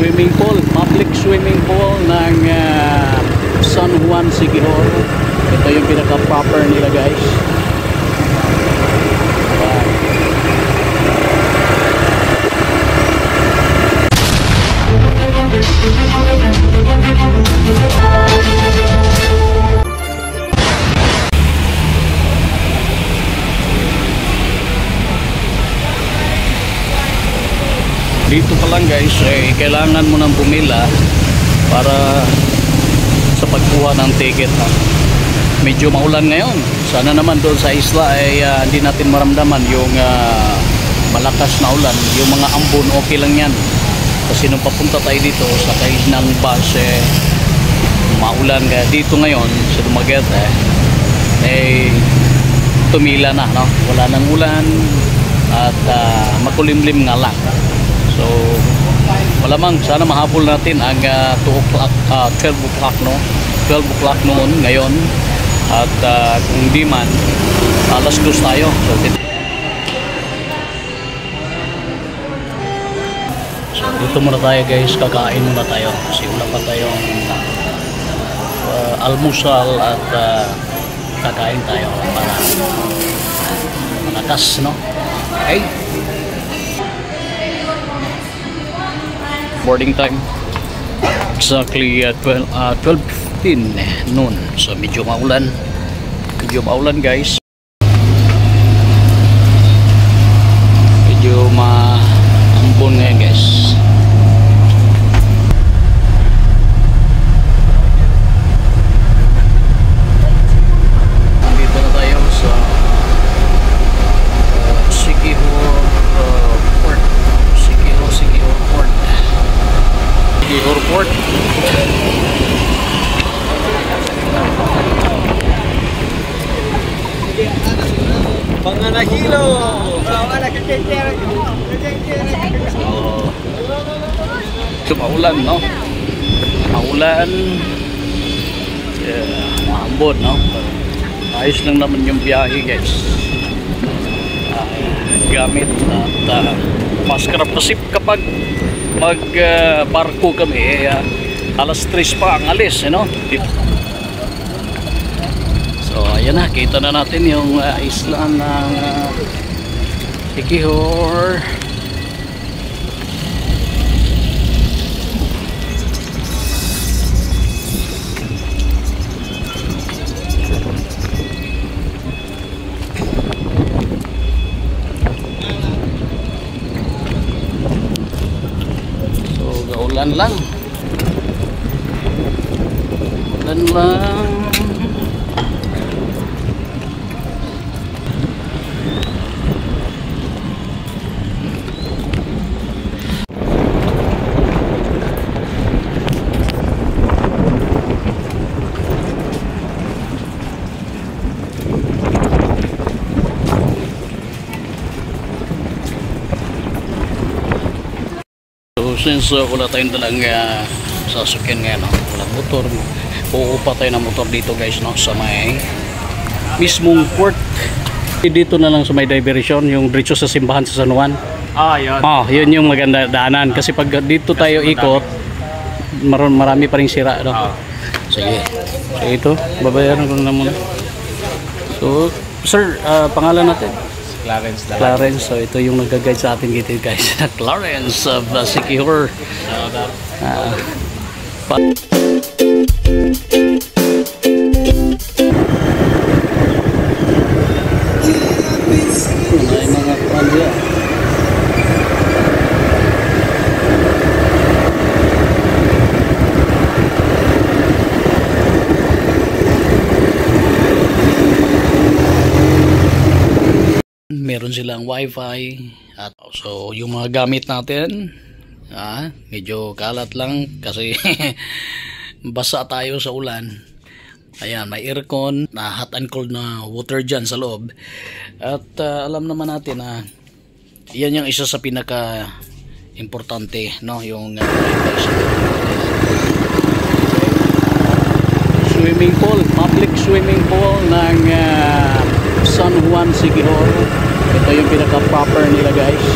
swimming pool, public swimming pool ng San Juan Siquijor. Ito yung pinaka-proper nila, guys. Dito pa lang, guys, kailangan mo nang bumila para sa pagkuha ng ticket. Medyo maulan ngayon. Sana naman doon sa isla ay hindi natin maramdaman yung malakas na ulan. Yung mga ambon, okay lang yan. Kasi nung papunta tayo dito sa kain ng bus, maulan. Kaya dito ngayon sa Dumaguete tumila na, no? Wala nang ulan at makulimlim nga lang. So malamang sana mahabol natin ang 12 o'clock, no? 12 o'clock noon ngayon. At kung di man, alas 2 tayo. So dito muna tayo, guys, kakain muna tayo kasi wala pa tayong almusal at kakain tayo para malakas, no? Okay, boarding time exactly 12:15 noon. So medyo maulan, guys. Medyo maambon ngayon, guys. Nandito na tayo sa Siquijor Port. Siquijor Port. Siquijor Port. Panganahilo. Ito maulan, no? Maulan. Maambon, no? Ayos lang naman yung biyahe, guys. Gamit at maskarap kasi kapag mag-barko kami, alas 3 pa ang alis, no? So ayan na, kita na natin yung isla ng Siquijor. So gaulan lang. Ulan lang. Since wala tayong dalang sasakyan ngayon, no? Walang motor, uupa tayo ng motor dito, guys, no? Sa may mismong port. Dito na lang sa may diversion, yung diretso sa simbahan sa San Juan. Yun. Yun yung maganda daanan kasi pag dito tayo ikot, marami pa ring sira, no? Sige. So ito, babayaran ko na muna. So sir, pangalan natin? Clarence. So ito yung nag-guide sa atin dito, guys. Clarence of Siquijor. May mga kanya. Meron silang wifi at so yung mga gamit natin medyo kalat lang kasi basa tayo sa ulan. Ayan, may aircon na hot and cold na water dyan sa loob at alam naman natin na yan yung isa sa pinaka importante, no? Yung swimming pool, public swimming pool ng San Juan Siquijor. Ito yung pinaka proper nila, guys.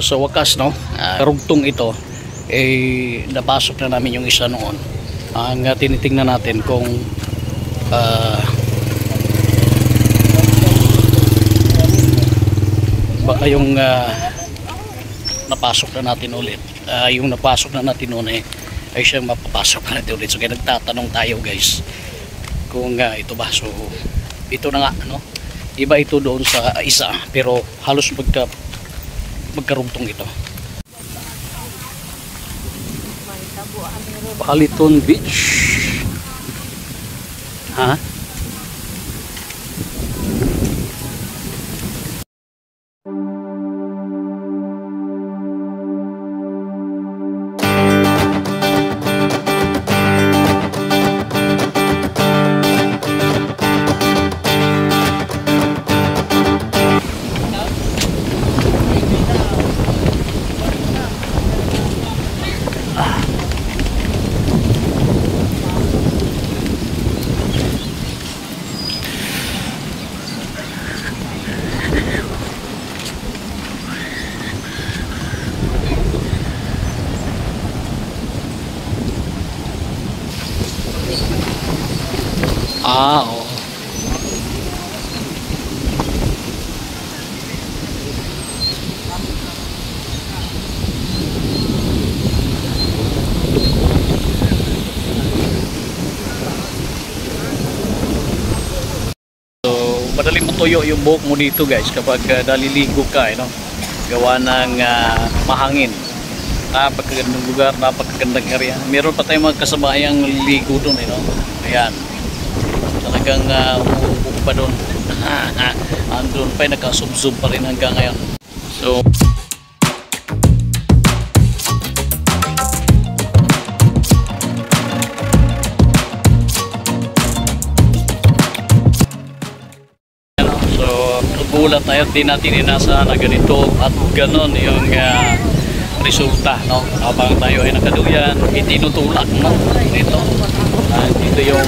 sa wakas, no, rugtong ito, napasok na namin yung isa noon. Ang tinitingnan natin kung baka yung napasok na natin ulit. Yung napasok na natin noon ay siyang mapapasok na natin ulit. So kaya nagtatanong tayo guys kung ito ba. So ito na nga, no? Iba ito doon sa isa, pero halos magkarugtong ito. Paliton Beach. Ha? Oo. So, madaling matuyo yung buhok mo dito guys kapag naliligo ka, no? Gawa ng mahangin. Napakagandang lugar, napakagandang area. Meron pa tayong mga kasabayang ligo doon, no? Ayan. Talagang umuubok pa doon. Andun pa, nakasubsub pa rin hanggang ngayon. So gulat tayo, di natin inasa na ganito at ganon yung resulta, no? Habang tayo ay nakaduyan, itinutulak mo dito. Dito yung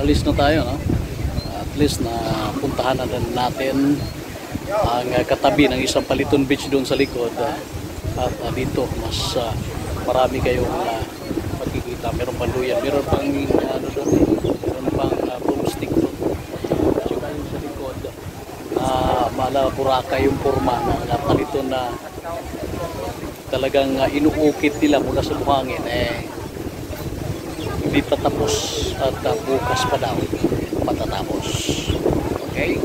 alis na tayo, no? At least na puntahan na natin ang katabi ng isang Paliton Beach doon sa likod. At dito mas marami kayong makikita. Meron pang duyan, meron pang ano doon, meron pang broomstick doon. Tsaka yung sa likod, Buraka yung forma ng Paliton na talagang inuukit nila mula sa buhangin. Hindi pa tapos at bukas pa daw matatapos. Okay?